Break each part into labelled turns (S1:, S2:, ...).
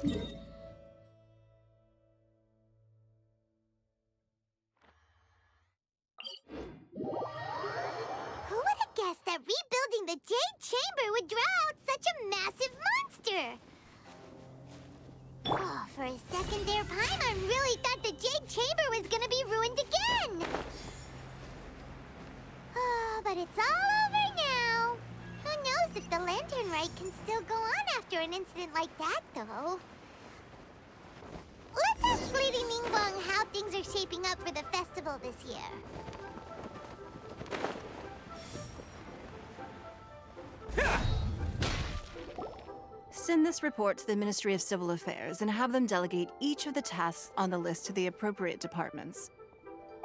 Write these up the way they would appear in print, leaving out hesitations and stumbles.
S1: Who would have guessed that rebuilding the Jade Chamber would draw out such a massive monster? Oh, for a second there, Paimon really thought the Jade Chamber was gonna be ruined again! Oh, but it's all over now. Who knows if the Lantern Rite can still go on after an incident like that, though. Let's ask Lady Ningguang how things are shaping up for the festival this year.
S2: Send this report to the Ministry of Civil Affairs and have them delegate each of the tasks on the list to the appropriate departments.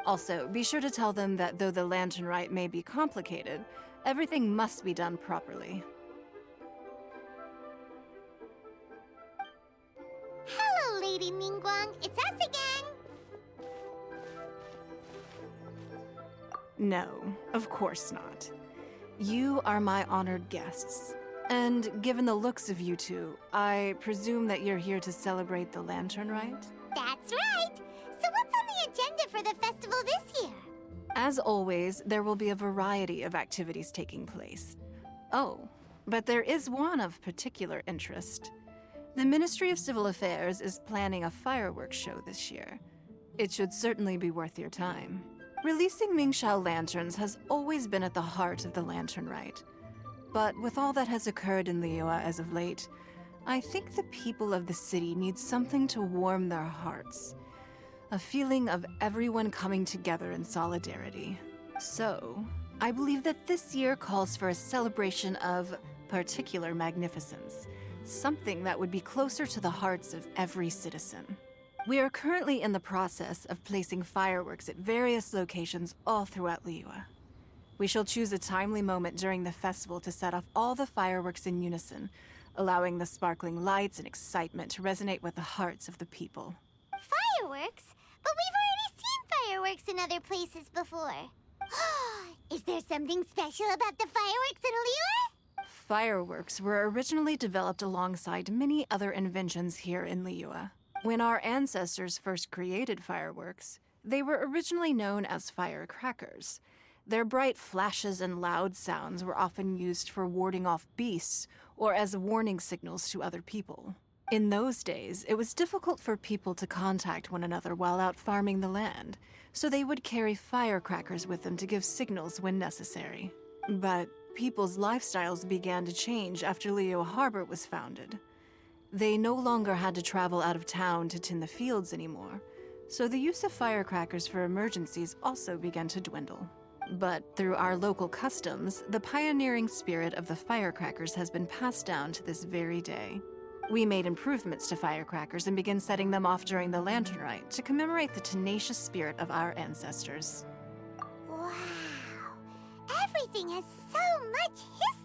S2: Also, be sure to tell them that though the Lantern Rite may be complicated, everything must be done properly.
S1: Hello, Lady Ningguang. It's us again.
S2: No, of course not. You are my honored guests. And given the looks of you two, I presume that you're here to celebrate the Lantern Rite?
S1: That's right. So what's on the agenda for the festival this year?
S2: As always, there will be a variety of activities taking place. Oh, but there is one of particular interest. The Ministry of Civil Affairs is planning a fireworks show this year. It should certainly be worth your time. Releasing Mingxiao lanterns has always been at the heart of the Lantern Rite. But with all that has occurred in Liyue as of late, I think the people of the city need something to warm their hearts. A feeling of everyone coming together in solidarity. So, I believe that this year calls for a celebration of particular magnificence. Something that would be closer to the hearts of every citizen. We are currently in the process of placing fireworks at various locations all throughout Liyue. We shall choose a timely moment during the festival to set off all the fireworks in unison, allowing the sparkling lights and excitement to resonate with the hearts of the people.
S1: Fireworks? But we've already seen fireworks in other places before. Is there something special about the fireworks in Liyue?
S2: Fireworks were originally developed alongside many other inventions here in Liyue. When our ancestors first created fireworks, they were originally known as firecrackers. Their bright flashes and loud sounds were often used for warding off beasts or as warning signals to other people. In those days, it was difficult for people to contact one another while out farming the land, so they would carry firecrackers with them to give signals when necessary. But people's lifestyles began to change after Liyue Harbor was founded. They no longer had to travel out of town to tend the fields anymore, so the use of firecrackers for emergencies also began to dwindle. But through our local customs, the pioneering spirit of the firecrackers has been passed down to this very day. We made improvements to firecrackers and began setting them off during the Lantern Rite to commemorate the tenacious spirit of our ancestors.
S1: Wow. Everything has so much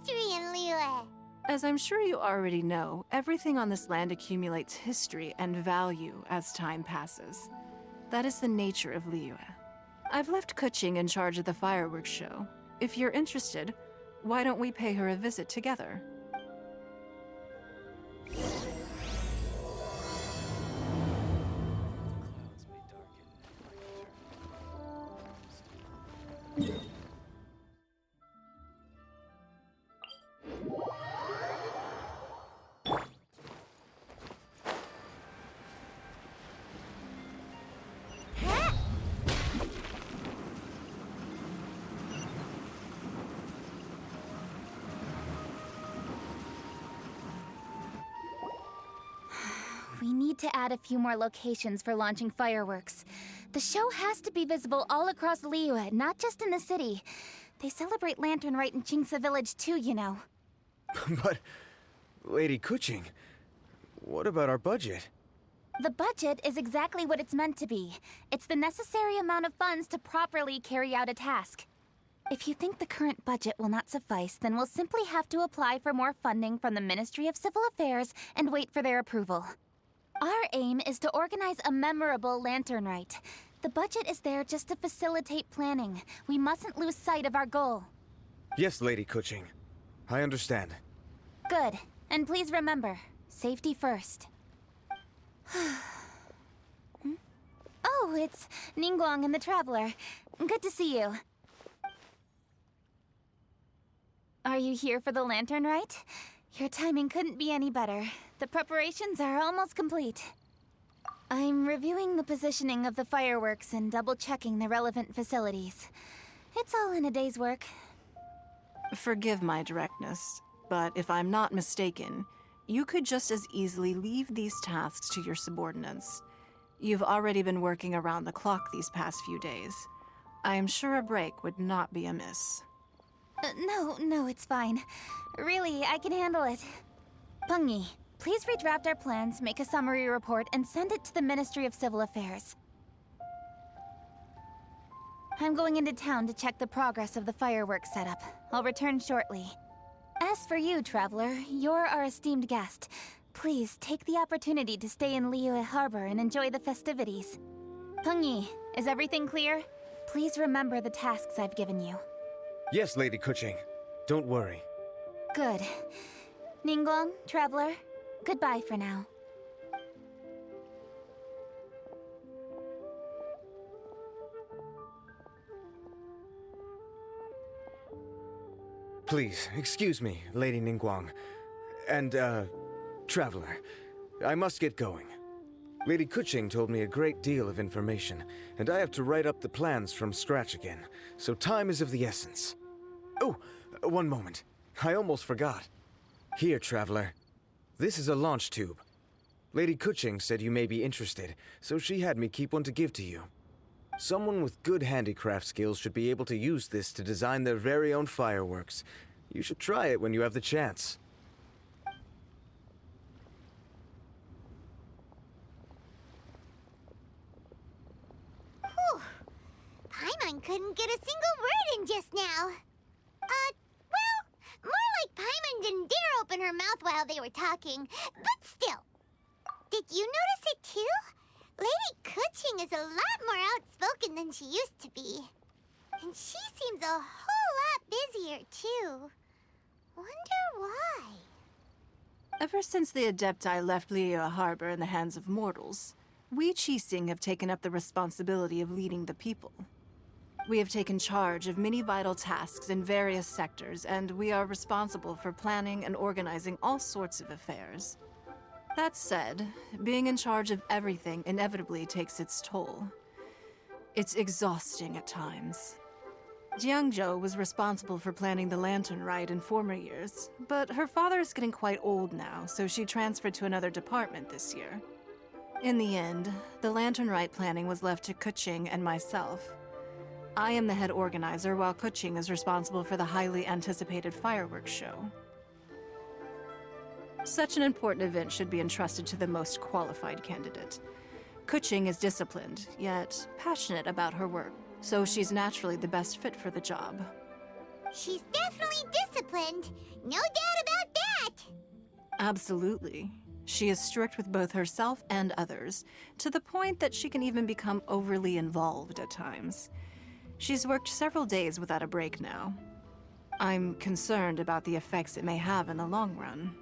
S1: history in Liyue.
S2: As I'm sure you already know, everything on this land accumulates history and value as time passes. That is the nature of Liyue. I've left Kuching in charge of the fireworks show. If you're interested, why don't we pay her a visit together?
S3: We need to add a few more locations for launching fireworks. The show has to be visible all across Liyue, not just in the city. They celebrate Lantern Rite in Qingce Village too, you know.
S4: But, Lady Kuching, what about our budget?
S3: The budget is exactly what it's meant to be. It's the necessary amount of funds to properly carry out a task. If you think the current budget will not suffice, then we'll simply have to apply for more funding from the Ministry of Civil Affairs and wait for their approval. Our aim is to organize a memorable Lantern Rite. The budget is there just to facilitate planning. We mustn't lose sight of our goal.
S4: Yes, Lady Kuching. I understand.
S3: Good. And please remember, safety first. Oh, it's Ningguang and the Traveler. Good to see you. Are you here for the Lantern Rite? Your timing couldn't be any better. The preparations are almost complete. I'm reviewing the positioning of the fireworks and double-checking the relevant facilities. It's all in a day's work.
S2: Forgive my directness, but if I'm not mistaken, you could just as easily leave these tasks to your subordinates. You've already been working around the clock these past few days. I am sure a break would not be amiss.
S3: No, it's fine. Really, I can handle it. Pengyi, please redraft our plans, make a summary report, and send it to the Ministry of Civil Affairs. I'm going into town to check the progress of the fireworks setup. I'll return shortly. As for you, Traveler, you're our esteemed guest. Please take the opportunity to stay in Liyue Harbor and enjoy the festivities. Pengyi, is everything clear? Please remember the tasks I've given you.
S4: Yes, Lady Kuching. Don't worry.
S3: Good. Ningguang, Traveler, goodbye for now.
S4: Please, excuse me, Lady Ningguang. And, Traveler. I must get going. Lady Kuching told me a great deal of information, and I have to write up the plans from scratch again, so time is of the essence. Oh, one moment. I almost forgot. Here, Traveler. This is a launch tube. Lady Kuching said you may be interested, so she had me keep one to give to you. Someone with good handicraft skills should be able to use this to design their very own fireworks. You should try it when you have the chance.
S1: Whew. Paimon couldn't get a single word in just now. Well, more like Paimon didn't dare open her mouth while they were talking, but still. Did you notice it too? Lady Kuching is a lot more outspoken than she used to be. And she seems a whole lot busier too. Wonder why?
S2: Ever since the Adepti left Liyue Harbor in the hands of mortals, we Qixing have taken up the responsibility of leading the people. We have taken charge of many vital tasks in various sectors, and we are responsible for planning and organizing all sorts of affairs. That said, being in charge of everything inevitably takes its toll. It's exhausting at times. Jiangzhou was responsible for planning the Lantern Rite in former years, but her father is getting quite old now, so she transferred to another department this year. In the end, the Lantern Rite planning was left to Kuching and myself. I am the head organizer, while Kuching is responsible for the highly anticipated fireworks show. Such an important event should be entrusted to the most qualified candidate. Kuching is disciplined, yet passionate about her work, so she's naturally the best fit for the job.
S1: She's definitely disciplined. No doubt about that.
S2: Absolutely. She is strict with both herself and others, to the point that she can even become overly involved at times. She's worked several days without a break now. I'm concerned about the effects it may have in the long run.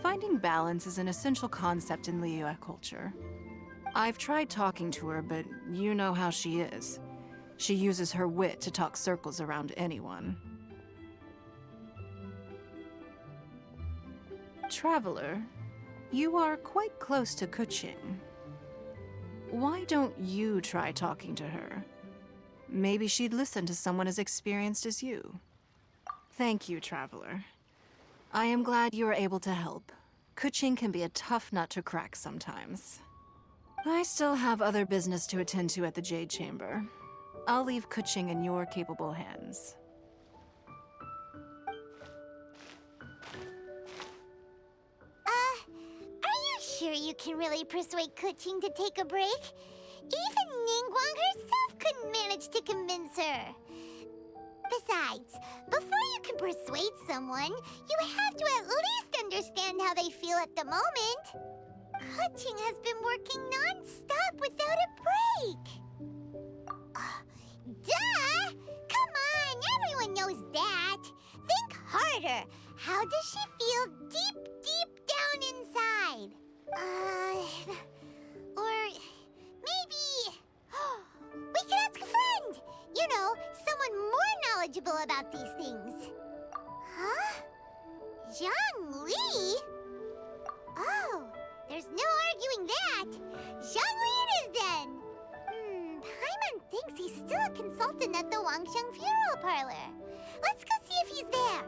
S2: Finding balance is an essential concept in Liyue culture. I've tried talking to her, but you know how she is. She uses her wit to talk circles around anyone. Traveler, you are quite close to Kuching. Why don't you try talking to her? Maybe she'd listen to someone as experienced as you. Thank you, Traveler. I am glad you were able to help. Kuching can be a tough nut to crack sometimes. I still have other business to attend to at the Jade Chamber. I'll leave Kuching in your capable hands.
S1: Are you sure you can really persuade Kuching to take a break? Even Ningguang herself couldn't manage to convince her. Besides, before you can persuade someone, you have to at least understand how they feel at the moment. Kuching has been working non-stop without a break. Duh! Come on, everyone knows that. Think harder. How does she feel deep, deep down inside? You know, someone more knowledgeable about these things. Huh? Zhongli? Oh, there's no arguing that. Zhongli it is then. Paimon thinks he's still a consultant at the Wangsheng Funeral Parlor. Let's go see if he's there.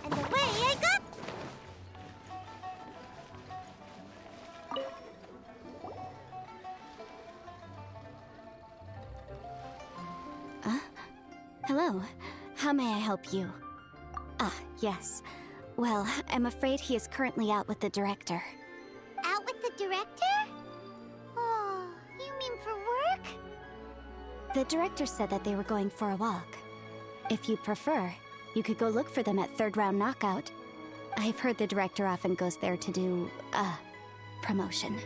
S1: And away I go!
S5: Hello. How may I help you? Ah, yes. Well, I'm afraid he is currently out with the director.
S1: Out with the director? Oh, you mean for work?
S5: The director said that they were going for a walk. If you'd prefer, you could go look for them at Third Round Knockout. I've heard the director often goes there to do, promotion.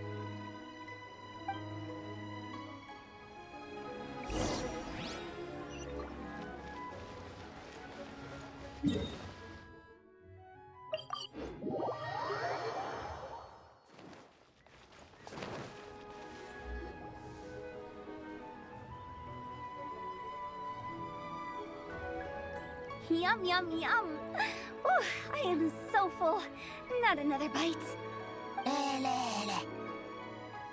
S3: Yum, yum, yum. Ooh, I am so full. Not another bite.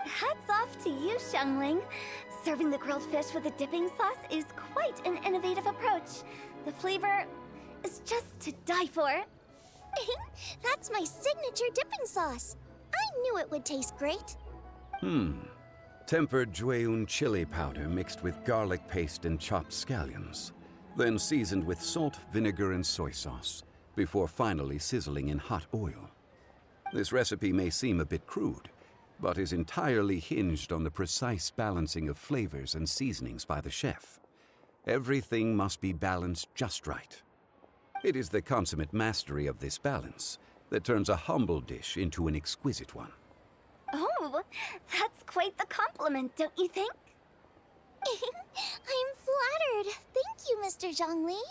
S3: Hats off to you, Xiangling. Serving the grilled fish with a dipping sauce is quite an innovative approach. The flavor is just to die for.
S1: That's my signature dipping sauce. I knew it would taste great.
S6: Tempered Jueyun chili powder mixed with garlic paste and chopped scallions, then seasoned with salt, vinegar, and soy sauce, before finally sizzling in hot oil. This recipe may seem a bit crude, but is entirely hinged on the precise balancing of flavors and seasonings by the chef. Everything must be balanced just right. It is the consummate mastery of this balance that turns a humble dish into an exquisite one.
S3: Oh, that's quite the compliment, don't you think?
S1: I'm flattered. Thank you, Mr. Zhongli.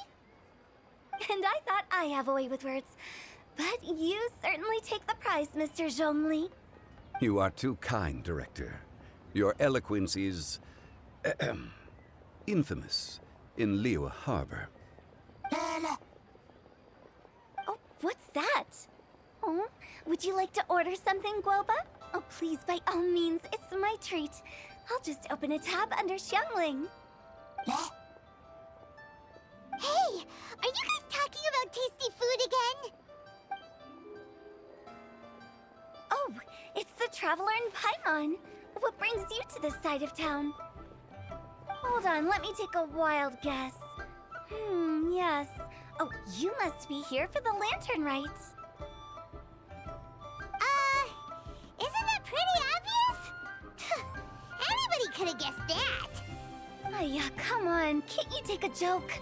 S3: And I thought I have a way with words. But you certainly take the prize, Mr. Zhongli.
S6: You are too kind, Director. Your eloquence is infamous in Liyue Harbor.
S3: Oh, what's that? Oh, would you like to order something, Guoba? Oh, please, by all means, it's my treat. I'll just open a tab under Xiangling.
S1: Hey, are you guys talking about tasty food again?
S3: Oh, it's the Traveler in Paimon. What brings you to this side of town? Hold on, let me take a wild guess. Yes. Oh, you must be here for the Lantern Rite.
S1: Isn't that pretty obvious? Anybody could have guessed that.
S3: Yeah, come on, can't you take a joke?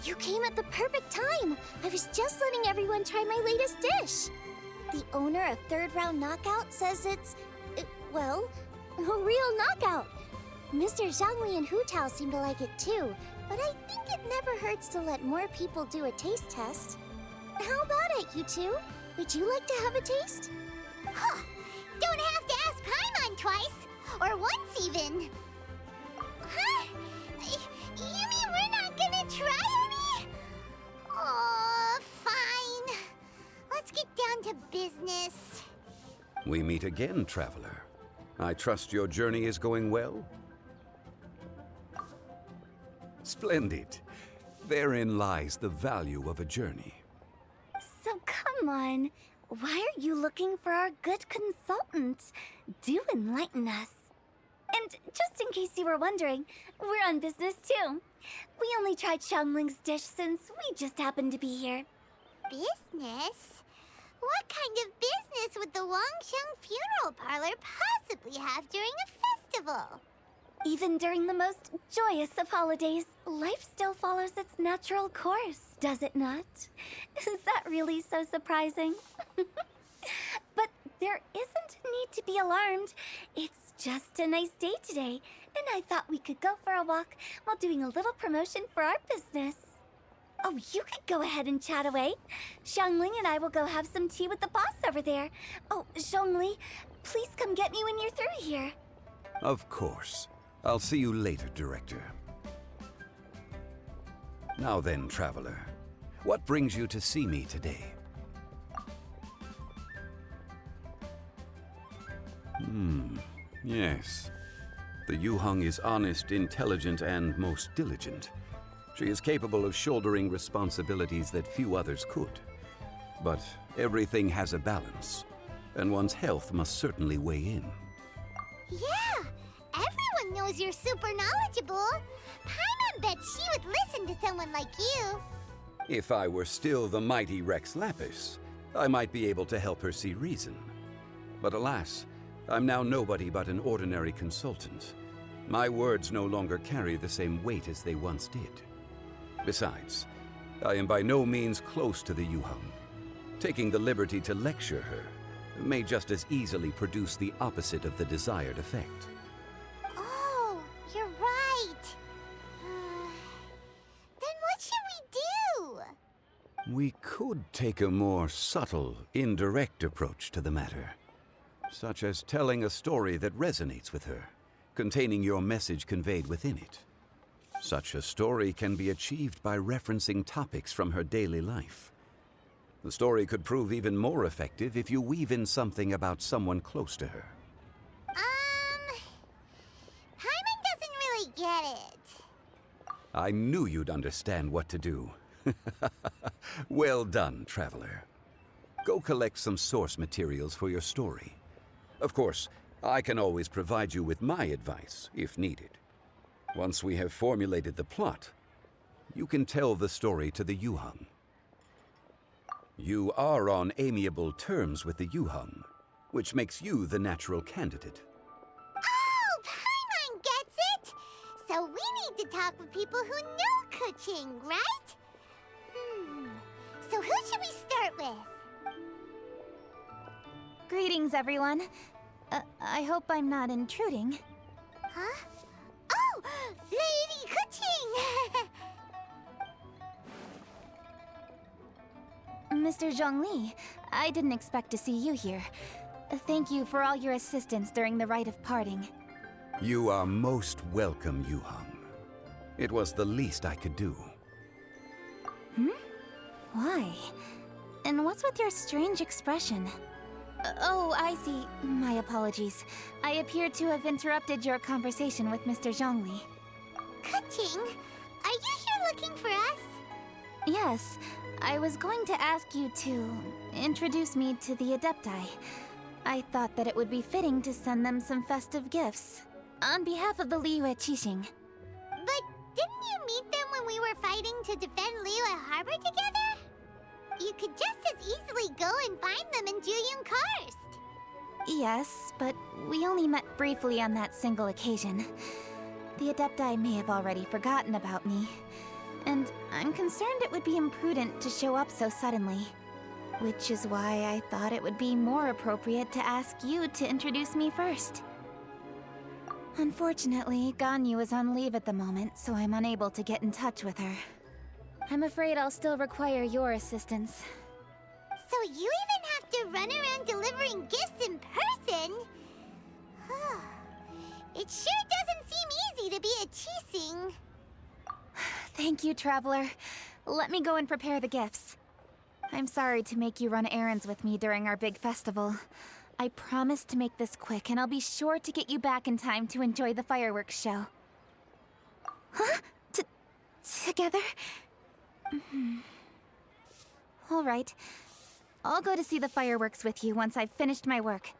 S1: You came at the perfect time. I was just letting everyone try my latest dish. The owner of Third Round Knockout says it's, well, a real knockout. Mr. Zhongli and Hu Tao seem to like it too, but I think it never hurts to let more people do a taste test. How about it, you two? Would you like to have a taste? Huh. Don't have to ask Paimon twice, or once even. Huh? You mean we're not gonna try any? Oh, fine. Let's get down to business.
S6: We meet again, Traveler. I trust your journey is going well? Splendid. Therein lies the value of a journey.
S3: So come on, why are you looking for our good consultant? Do enlighten us.
S7: And just in case you were wondering, we're on business too. We only tried Xiangling's dish since we just happened to be here.
S1: Business? What kind of business would the Wangsheng funeral parlor possibly have during a festival?
S7: Even during the most joyous of holidays, life still follows its natural course, does it not? Is that really so surprising? But there isn't a need to be alarmed. It's just a nice day today, and I thought we could go for a walk while doing a little promotion for our business. Oh, you could go ahead and chat away. Xiangling and I will go have some tea with the boss over there. Oh, Zhongli, please come get me when you're through here.
S6: Of course. I'll see you later, Director. Now then, Traveler. What brings you to see me today? Yes. The Yuheng is honest, intelligent, and most diligent. She is capable of shouldering responsibilities that few others could. But everything has a balance, and one's health must certainly weigh in.
S1: Yeah, everyone knows you're super knowledgeable. Paimon bet she would listen to someone like you.
S6: If I were still the mighty Rex Lapis, I might be able to help her see reason. But alas, I'm now nobody but an ordinary consultant. My words no longer carry the same weight as they once did. Besides, I am by no means close to the Yuheng. Taking the liberty to lecture her may just as easily produce the opposite of the desired effect.
S1: Oh, you're right. Then what should we do?
S6: We could take a more subtle, indirect approach to the matter, such as telling a story that resonates with her, containing your message conveyed within it. Such a story can be achieved by referencing topics from her daily life. The story could prove even more effective if you weave in something about someone close to her.
S1: Paimon doesn't really get it.
S6: I knew you'd understand what to do. Well done, Traveler. Go collect some source materials for your story. Of course, I can always provide you with my advice, if needed. Once we have formulated the plot, you can tell the story to the Yuheng. You are on amiable terms with the Yuheng, which makes you the natural candidate.
S1: Oh, Paimon gets it! So we need to talk with people who know Kuching, right? So who should we start with?
S3: Greetings, everyone. I hope I'm not intruding.
S1: Huh? Oh! Lady Kuching!
S3: Mr. Zhongli, I didn't expect to see you here. Thank you for all your assistance during the rite of parting.
S6: You are most welcome, Yuheng. It was the least I could do.
S3: Why? And what's with your strange expression? Oh, I see. My apologies. I appear to have interrupted your conversation with Mr. Zhongli.
S1: Kuching, are you here looking for us?
S3: Yes, I was going to ask you to introduce me to the Adepti. I thought that it would be fitting to send them some festive gifts. On behalf of the Liyue Qixing.
S1: But didn't you meet them when we were fighting to defend Liyue Harbor together? You could just as easily go and find them in Juyun Karst.
S3: Yes, but we only met briefly on that single occasion. The Adepti may have already forgotten about me. And I'm concerned it would be imprudent to show up so suddenly. Which is why I thought it would be more appropriate to ask you to introduce me first. Unfortunately, Ganyu is on leave at the moment, so I'm unable to get in touch with her. I'm afraid I'll still require your assistance.
S1: So you even have to run around delivering gifts in person? It sure doesn't seem easy to be a Qixing.
S3: Thank you, Traveler. Let me go and prepare the gifts. I'm sorry to make you run errands with me during our big festival. I promise to make this quick, and I'll be sure to get you back in time to enjoy the fireworks show. Huh? Together? All right. I'll go to see the fireworks with you once I've finished my work.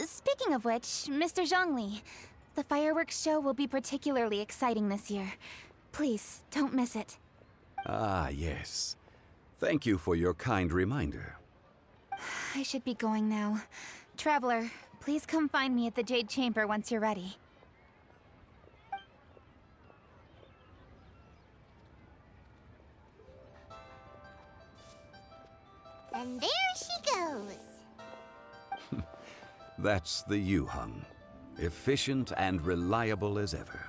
S3: Speaking of which, Mr. Zhongli, The fireworks show will be particularly exciting this year. Please, don't miss it.
S6: Ah, yes. Thank you for your kind reminder.
S3: I should be going now. Traveler, please come find me at the Jade Chamber once you're ready.
S1: And there she goes.
S6: That's the Yu-Hung. Efficient and reliable as ever.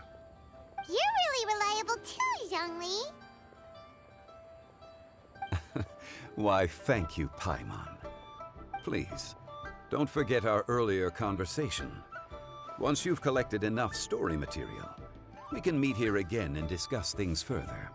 S1: You're really reliable too, Zhongli.
S6: Why, thank you, Paimon. Please, don't forget our earlier conversation. Once you've collected enough story material, we can meet here again and discuss things further.